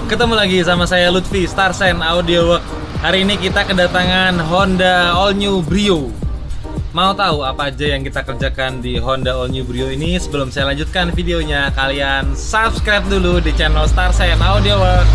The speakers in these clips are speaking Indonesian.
Ketemu lagi sama saya Lutfi, Starsen Audio Work. Hari ini kita kedatangan Honda All New Brio. Mau tahu apa aja yang kita kerjakan di Honda All New Brio ini? Sebelum saya lanjutkan videonya, kalian subscribe dulu di channel Starsen Audio Work.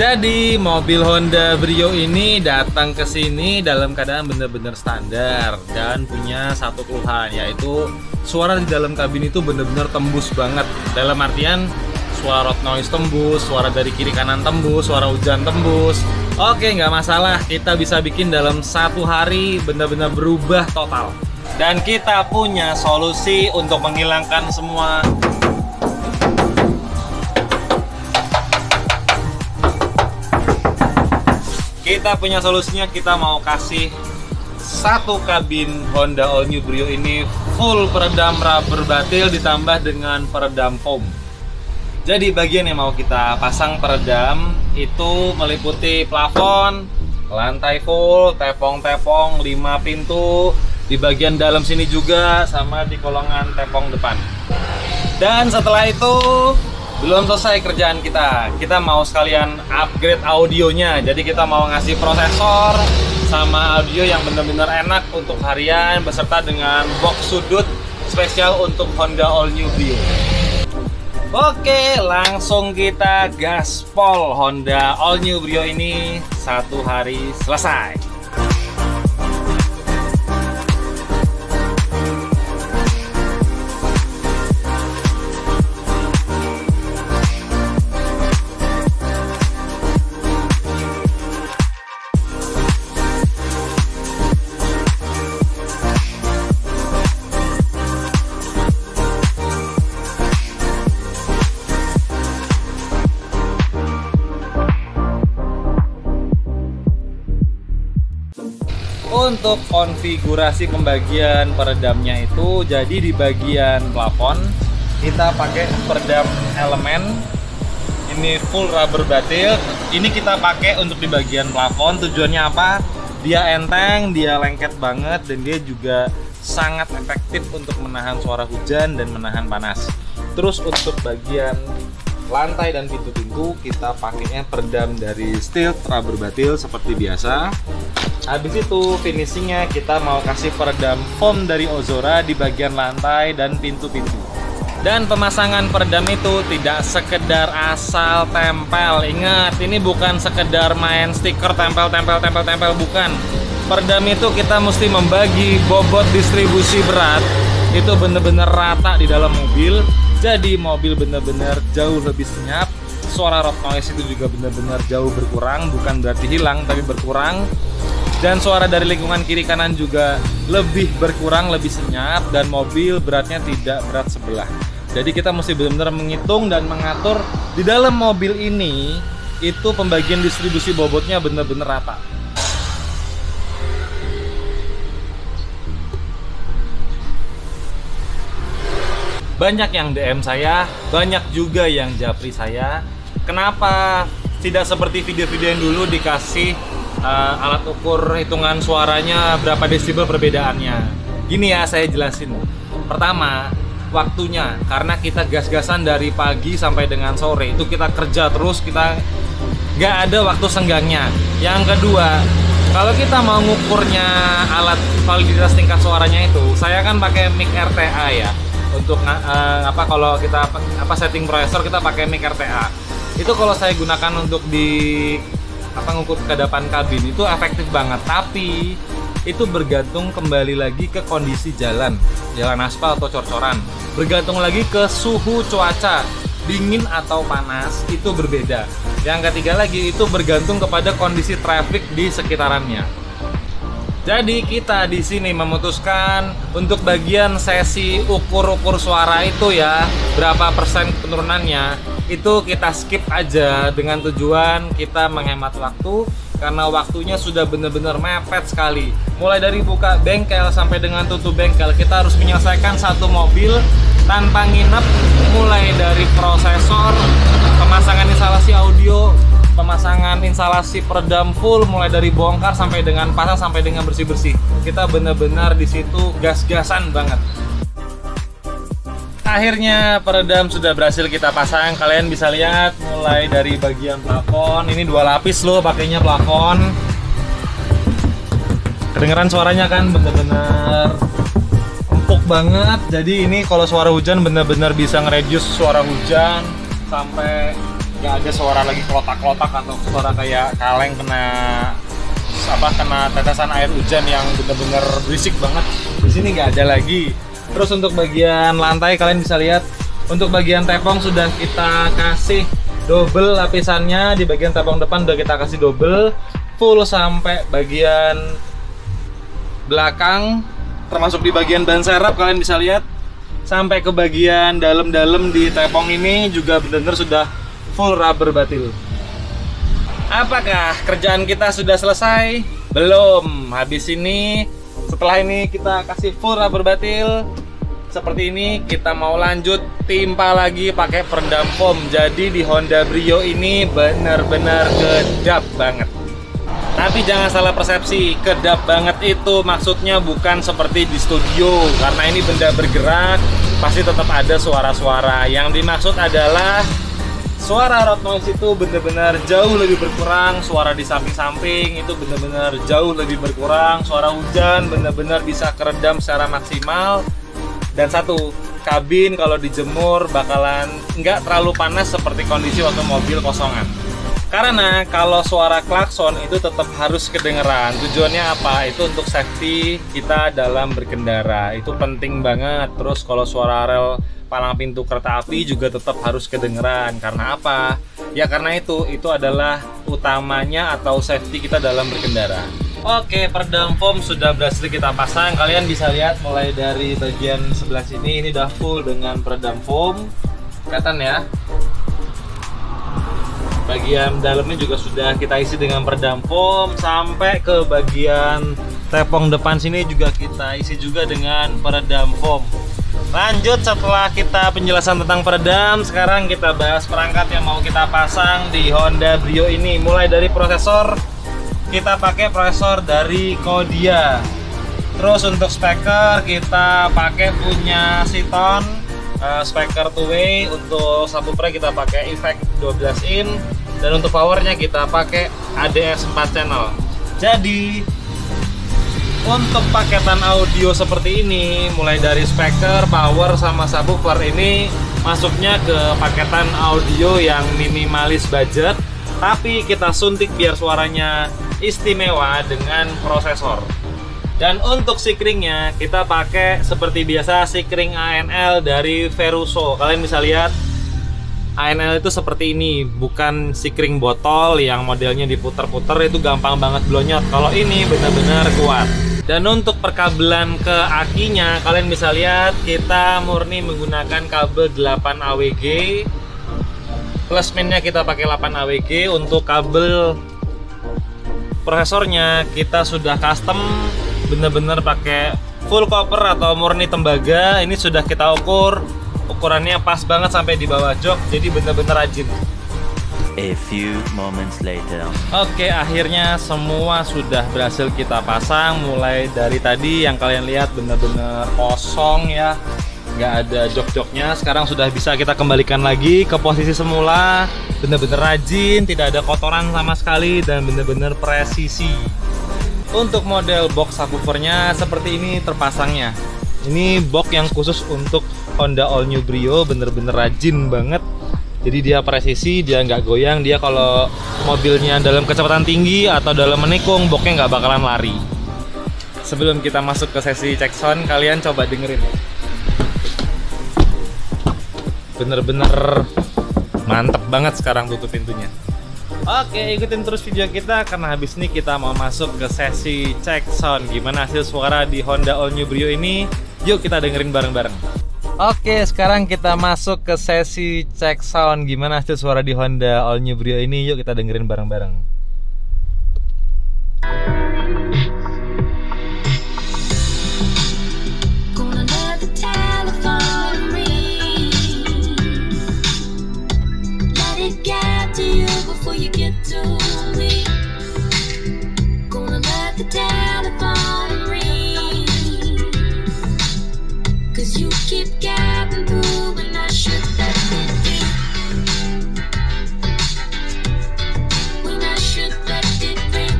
Jadi mobil Honda Brio ini datang ke sini dalam keadaan benar-benar standar dan punya satu keluhan, yaitu suara di dalam kabin itu benar-benar tembus banget. Dalam artian suara road noise tembus, suara dari kiri kanan tembus, suara hujan tembus. Oke, nggak masalah, kita bisa bikin dalam satu hari benar-benar berubah total. Dan kita punya solusi untuk menghilangkan semua solusinya. Kita mau kasih satu kabin Honda All New Brio ini full peredam rubber batil ditambah dengan peredam foam. Jadi bagian yang mau kita pasang peredam itu meliputi plafon, lantai full, tepong-tepong 5 pintu, di bagian dalam sini juga, sama di kolongan tepong depan. Dan setelah itu belum selesai kerjaan kita mau sekalian upgrade audionya. Jadi kita mau ngasih prosesor sama audio yang benar-benar enak untuk harian, beserta dengan box sudut spesial untuk Honda All New Brio. Oke, langsung kita gaspol Honda All New Brio ini, satu hari selesai. Untuk konfigurasi pembagian peredamnya itu, jadi di bagian plafon kita pakai peredam elemen ini full rubber batil. Ini kita pakai untuk di bagian plafon. Tujuannya apa? Dia enteng, dia lengket banget, dan dia juga sangat efektif untuk menahan suara hujan dan menahan panas. Terus untuk bagian lantai dan pintu-pintu kita pakainya peredam dari steel rubber batil seperti biasa. Habis itu finishingnya kita mau kasih peredam foam dari Ozora di bagian lantai dan pintu-pintu. Dan pemasangan peredam itu tidak sekedar asal tempel. Ingat, ini bukan sekedar main stiker tempel, bukan. Peredam itu kita mesti membagi bobot distribusi berat itu bener-bener rata di dalam mobil. Jadi mobil bener-bener jauh lebih senyap. Suara road noise itu juga bener-bener jauh berkurang, bukan berarti hilang tapi berkurang. Dan suara dari lingkungan kiri kanan juga lebih berkurang, lebih senyap, dan mobil beratnya tidak berat sebelah. Jadi kita mesti benar-benar menghitung dan mengatur di dalam mobil ini itu pembagian distribusi bobotnya benar-benar rata. Banyak yang DM saya, banyak juga yang japri saya. Kenapa tidak seperti video-video yang dulu dikasih alat ukur hitungan suaranya berapa desibel perbedaannya? Gini ya, saya jelasin. Pertama, waktunya, karena kita gas-gasan dari pagi sampai dengan sore, itu kita kerja terus, kita nggak ada waktu senggangnya. Yang kedua, kalau kita mau ngukurnya alat validitas tingkat suaranya itu, saya kan pakai mic RTA ya. Untuk kalau kita setting prosesor, kita pakai mic RTA. Itu kalau saya gunakan untuk ngukur kedapan kabin itu efektif banget, tapi itu bergantung kembali lagi ke kondisi jalan aspal atau cor-coran, bergantung lagi ke suhu cuaca, dingin atau panas, itu berbeda. Yang ketiga lagi itu bergantung kepada kondisi traffic di sekitarannya. Jadi kita di sini memutuskan untuk bagian sesi ukur-ukur suara itu ya, berapa persen penurunannya, itu kita skip aja dengan tujuan kita menghemat waktu, karena waktunya sudah benar-benar mepet sekali. Mulai dari buka bengkel sampai dengan tutup bengkel, kita harus menyelesaikan satu mobil tanpa nginep, mulai dari prosesor, pemasangan instalasi audio, pemasangan pemasangan instalasi peredam full, mulai dari bongkar sampai dengan pasang sampai dengan bersih-bersih. Kita benar-benar di situ gas-gasan banget. Akhirnya peredam sudah berhasil kita pasang. Kalian bisa lihat mulai dari bagian plafon. Ini 2 lapis loh pakainya plafon. Kedengeran suaranya kan bener-bener empuk banget. Jadi ini kalau suara hujan bener-bener bisa nge-reduce suara hujan sampai nggak ada suara lagi klotak-klotak atau suara kayak kaleng kena tetesan air hujan yang bener-bener berisik banget. Di sini nggak ada lagi. Terus untuk bagian lantai kalian bisa lihat, untuk bagian tepung sudah kita kasih double lapisannya. Di bagian tepung depan udah kita kasih double full sampai bagian belakang, termasuk di bagian ban serep kalian bisa lihat sampai ke bagian dalam-dalam di tepung ini juga benar-benar sudah full rubber batil. Apakah kerjaan kita sudah selesai? Belum. Habis ini, setelah ini kita kasih full rubber batil seperti ini, kita mau lanjut timpa lagi pakai peredam foam. Jadi di Honda Brio ini benar-benar kedap banget. Tapi jangan salah persepsi, kedap banget itu maksudnya bukan seperti di studio. Karena ini benda bergerak, pasti tetap ada suara-suara. Yang dimaksud adalah suara road noise itu benar-benar jauh lebih berkurang. Suara di samping-samping itu benar-benar jauh lebih berkurang. Suara hujan benar-benar bisa keredam secara maksimal. Dan satu, kabin kalau dijemur bakalan nggak terlalu panas seperti kondisi waktu mobil kosongan. Karena kalau suara klakson itu tetap harus kedengeran. Tujuannya apa? Itu untuk safety kita dalam berkendara. Itu penting banget. Terus kalau suara rel palang pintu kereta api juga tetap harus kedengeran. Karena apa? Ya karena itu adalah utamanya atau safety kita dalam berkendara. Oke, peredam foam sudah berhasil kita pasang. Kalian bisa lihat mulai dari bagian sebelah sini ini udah full dengan peredam foam. Kelihatan ya? Bagian dalamnya juga sudah kita isi dengan peredam foam, sampai ke bagian tepung depan sini juga kita isi juga dengan peredam foam. Lanjut, setelah kita penjelasan tentang peredam, sekarang kita bahas perangkat yang mau kita pasang di Honda Brio ini. Mulai dari prosesor, kita pakai prosesor dari Kodia. Terus untuk speaker kita pakai punya Siton, speaker two-way. Untuk subwoofer kita pakai Effect 12 in. Dan untuk powernya kita pakai ADS 4 channel. Jadi untuk paketan audio seperti ini, mulai dari speaker, power, sama subwoofer ini masuknya ke paketan audio yang minimalis budget, tapi kita suntik biar suaranya istimewa dengan prosesor. Dan untuk sikringnya kita pakai seperti biasa sikring ANL dari Veruso. Kalian bisa lihat ANL itu seperti ini, bukan sikring botol yang modelnya diputer-puter itu gampang banget blonyot. Kalau ini benar-benar kuat. Dan untuk perkabelan ke akinya kalian bisa lihat kita murni menggunakan kabel 8 AWG. Plus minnya kita pakai 8 AWG. Untuk kabel prosesornya kita sudah custom, bener-bener pakai full copper atau murni tembaga. Ini sudah kita ukur, ukurannya pas banget sampai di bawah jok, jadi bener-bener rajin. A few moments later. Oke, akhirnya semua sudah berhasil kita pasang. Mulai dari tadi yang kalian lihat bener-bener kosong ya, nggak ada jok-joknya. Sekarang sudah bisa kita kembalikan lagi ke posisi semula. Bener-bener rajin, tidak ada kotoran sama sekali, dan bener-bener presisi. Untuk model box subwoofernya seperti ini terpasangnya. Ini box yang khusus untuk Honda All New Brio, bener-bener rajin banget. Jadi dia presisi, dia nggak goyang. Dia kalau mobilnya dalam kecepatan tinggi atau dalam menikung, boxnya nggak bakalan lari. Sebelum kita masuk ke sesi cek sound, kalian coba dengerin. Bener-bener mantep banget sekarang tutup pintunya. Oke, ikutin terus video kita karena habis ini kita mau masuk ke sesi cek sound. Gimana hasil suara di Honda All New Brio ini? Yuk kita dengerin bareng-bareng. Oke, sekarang kita masuk ke sesi cek sound. Gimana hasil suara di Honda All New Brio ini? Yuk kita dengerin bareng-bareng. Before you get to lonely. Gonna let the telephone ring. 'Cause you keep getting through and I should let it be. When I should let it ring.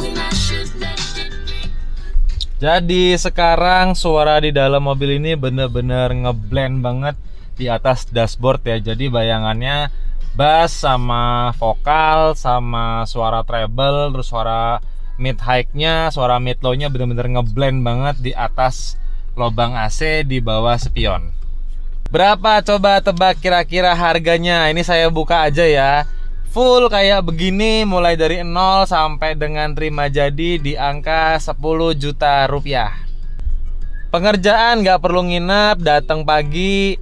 When I should let it ring. Jadi sekarang suara di dalam mobil ini bener-bener ngeblend banget di atas dashboard ya. Jadi bayangannya bass sama vokal sama suara treble, terus suara mid high-nya, suara mid low-nya bener-bener ngeblend banget di atas lubang AC di bawah spion. Berapa coba tebak kira-kira harganya? Ini saya buka aja ya. Full kayak begini mulai dari 0 sampai dengan terima jadi di angka 10 juta rupiah. Pengerjaan nggak perlu nginep, datang pagi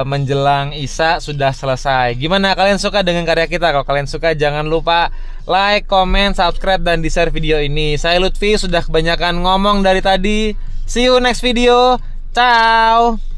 menjelang Isya sudah selesai. Gimana, kalian suka dengan karya kita? Kalau kalian suka jangan lupa like, comment, subscribe, dan di-share video ini. Saya Lutfi, sudah kebanyakan ngomong dari tadi. See you next video. Ciao.